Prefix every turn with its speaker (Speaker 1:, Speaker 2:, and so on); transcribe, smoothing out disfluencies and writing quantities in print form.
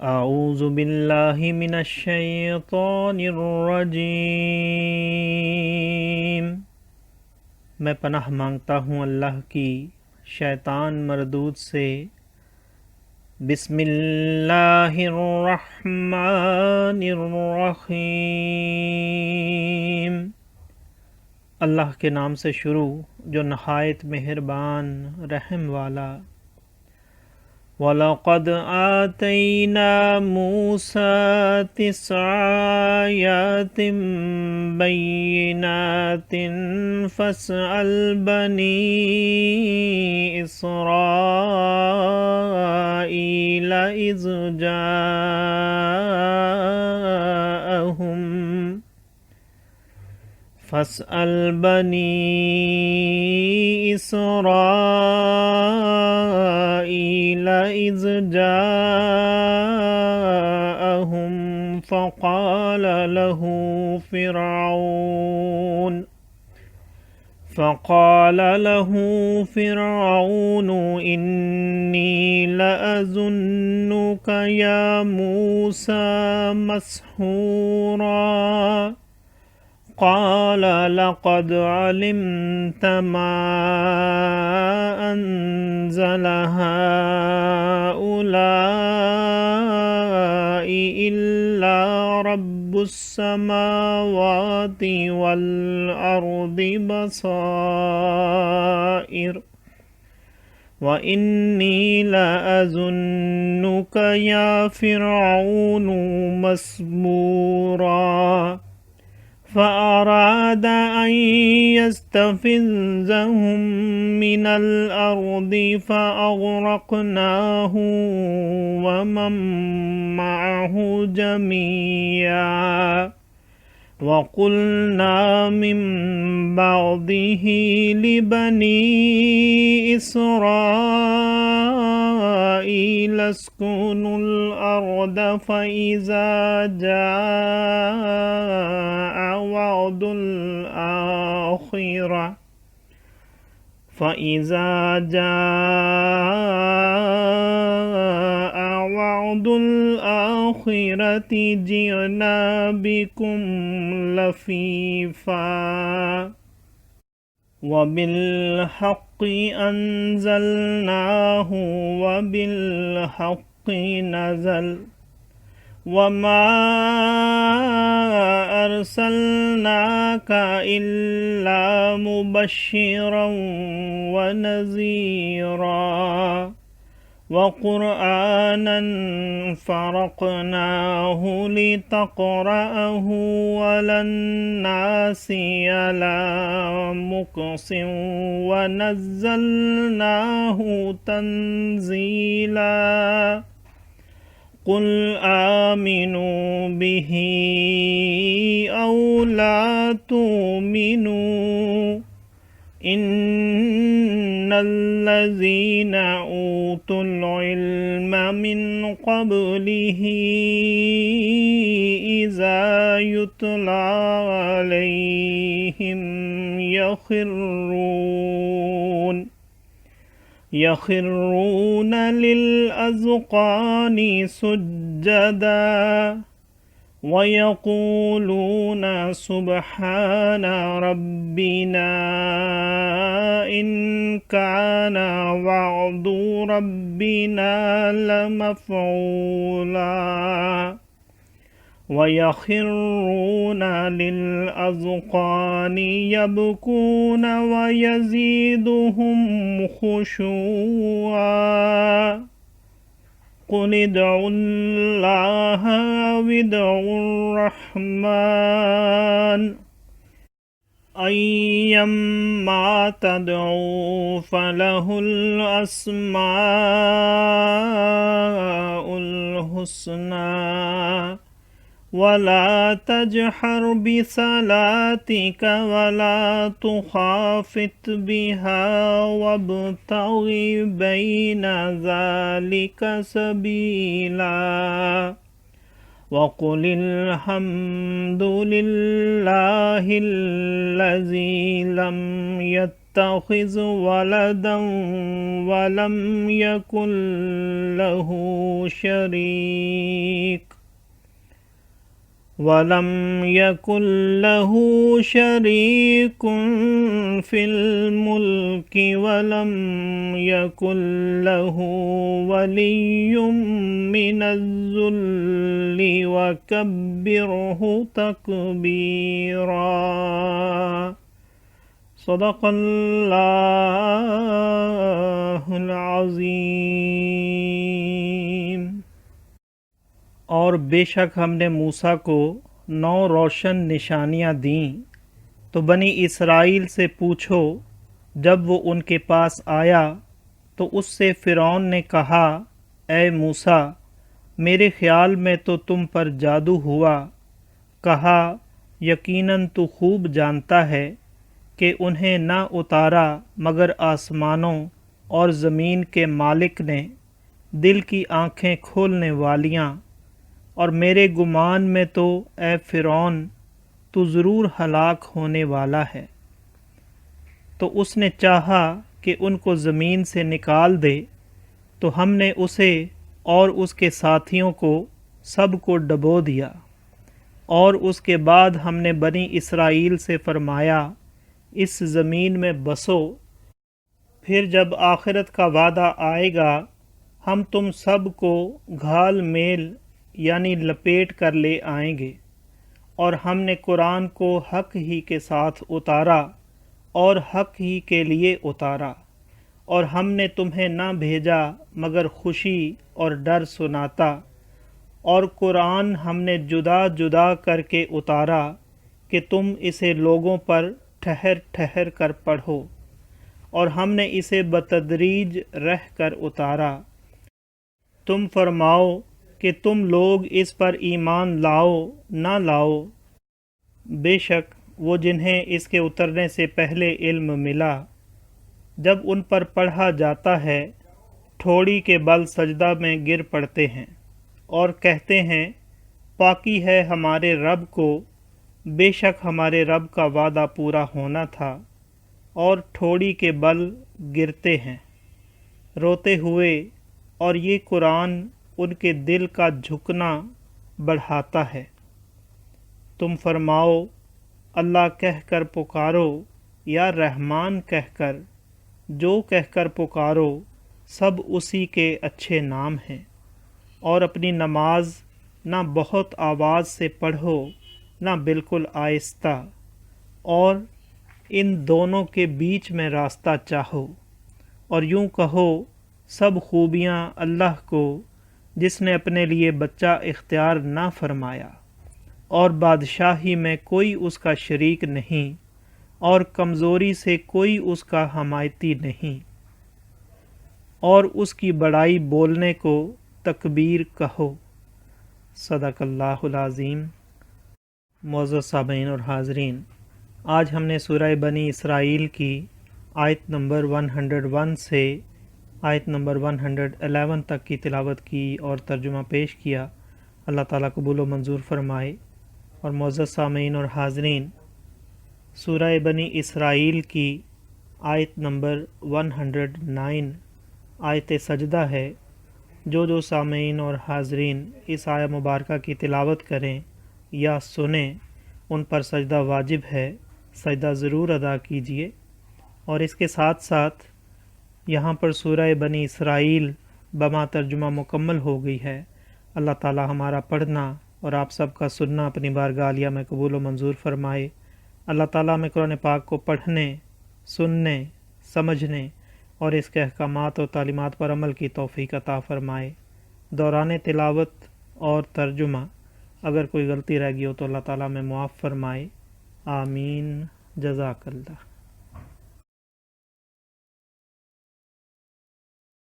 Speaker 1: اعوذ باللہ من الشیطان الرجیم، میں پناہ مانگتا ہوں اللہ کی شیطان مردود سے۔ بسم اللہ الرحمن الرحیم، اللہ کے نام سے شروع جو نہایت مہربان رحم والا۔ وَلَقَدْ آتَيْنَا مُوسَى 9 آيَاتٍ بَيِّنَاتٍ فَاسْأَلْ بَنِي إِسْرَائِيلَ إِذْ جَاءَهُمْ فَقَالَ له فرعون إِنِّي لَأَظُنُّكَ يَا مُوسَى مَسْحُورًا قال لقد علمت ما أنزل هؤلاء إلا رب السماوات والأرض بصائر وإني لأظنك يا فرعون مسبورا فأراد أن يستفزهم من الأرض فأغرقناه ومن معه جميعا وقلنا من بعده لبني إسرائيل اسكنوا الأرض فإذا جاء وعد الآخرة جئنا بكم لفيفا وبالحق أنزلناه وبالحق نزل وما أرسلناك إلا مبشرا ونذيرا وقرآنا فرقناه لتقرأه على الناس على مكث ونزلناه تنزيلا قل آمنوا به أو لا تؤمنوا إن الذين أوتوا العلم من قبله إذا يتلى عليهم يخرون للأذقان سجدا ويقولون سبحان ربنا إن كان وعد ربنا لمفعولا ويخرون للأذقان يبكون ويزيدهم خشوعا قل ادعوا الله أو ادعوا الرحمن أيما تدعوا فله الأسماء الحسنى ولا تجهر بصلاتك ولا تخافت بها وابتغ بين ذلك سبيلا وقل الحمد لله الذي لم يتخذ ولدا ولم يكن له شريك في الملك ولم يكن له ولي من الذل وكبره تكبيرا صدق اللہ العظیم۔ اور بے شک ہم نے موسیٰ کو 9 روشن نشانیاں دیں، تو بنی اسرائیل سے پوچھو۔ جب وہ ان کے پاس آیا تو اس سے فرعون نے کہا، اے موسیٰ، میرے خیال میں تو تم پر جادو ہوا۔ کہا، یقیناً تو خوب جانتا ہے کہ انہیں نہ اتارا مگر آسمانوں اور زمین کے مالک نے، دل کی آنکھیں کھولنے والیاں، اور میرے گمان میں تو اے فرعون تو ضرور ہلاک ہونے والا ہے۔ تو اس نے چاہا کہ ان کو زمین سے نکال دے، تو ہم نے اسے اور اس کے ساتھیوں کو سب کو ڈبو دیا۔ اور اس کے بعد ہم نے بنی اسرائیل سے فرمایا، اس زمین میں بسو، پھر جب آخرت کا وعدہ آئے گا ہم تم سب کو گھال میل یعنی لپیٹ کر لے آئیں گے۔ اور ہم نے قرآن کو حق ہی کے ساتھ اتارا اور حق ہی کے لیے اتارا، اور ہم نے تمہیں نہ بھیجا مگر خوشی اور ڈر سناتا۔ اور قرآن ہم نے جدا جدا کر کے اتارا کہ تم اسے لوگوں پر ٹھہر ٹھہر کر پڑھو، اور ہم نے اسے بتدریج رہ کر اتارا۔ تم فرماؤ کہ تم لوگ اس پر ایمان لاؤ نہ لاؤ۔ بے شک وہ جنہیں اس کے اترنے سے پہلے علم ملا، جب ان پر پڑھا جاتا ہے ٹھوڑی کے بل سجدہ میں گر پڑتے ہیں اور کہتے ہیں، پاکی ہے ہمارے رب کو، بے شک ہمارے رب کا وعدہ پورا ہونا تھا، اور ٹھوڑی کے بل گرتے ہیں روتے ہوئے، اور یہ قرآن ان کے دل کا جھکنا بڑھاتا ہے۔ تم فرماؤ، اللہ کہہ کر پکارو یا رحمان کہہ کر، جو کہہ کر پکارو سب اسی کے اچھے نام ہیں۔ اور اپنی نماز نہ بہت آواز سے پڑھو نہ بالکل آہستہ، اور ان دونوں کے بیچ میں راستہ چاہو، اور یوں کہو، سب خوبیاں اللہ کو جس نے اپنے لیے بچہ اختیار نہ فرمایا، اور بادشاہی میں کوئی اس کا شریک نہیں، اور کمزوری سے کوئی اس کا حمایتی نہیں، اور اس کی بڑائی بولنے کو تکبیر کہو۔ صدق اللہ العظیم۔ معزز سامعین اور حاضرین، آج ہم نے سورہ بنی اسرائیل کی آیت نمبر 101 سے آیت نمبر 111 تک کی تلاوت کی اور ترجمہ پیش کیا۔ اللہ تعالیٰ قبول و منظور فرمائے۔ اور معزز سامعین اور حاضرین، سورہ بنی اسرائیل کی آیت نمبر 109 آیت سجدہ ہے۔ جو سامعین اور حاضرین اس آیہ مبارکہ کی تلاوت کریں یا سنیں، ان پر سجدہ واجب ہے، سجدہ ضرور ادا کیجیے۔ اور اس کے ساتھ ساتھ یہاں پر سورہ بنی اسرائیل بما ترجمہ مکمل ہو گئی ہے۔ اللہ تعالی ہمارا پڑھنا اور آپ سب کا سننا اپنی بارگاہ عالیہ میں قبول و منظور فرمائے۔ اللہ تعالیٰ ہمیں قرآن پاک کو پڑھنے، سننے، سمجھنے اور اس کے احکامات اور تعلیمات پر عمل کی توفیق عطا فرمائے۔ دوران تلاوت اور ترجمہ اگر کوئی غلطی رہ گئی ہو تو اللہ تعالیٰ ہمیں معاف فرمائے۔ آمین۔ جزاک اللہ۔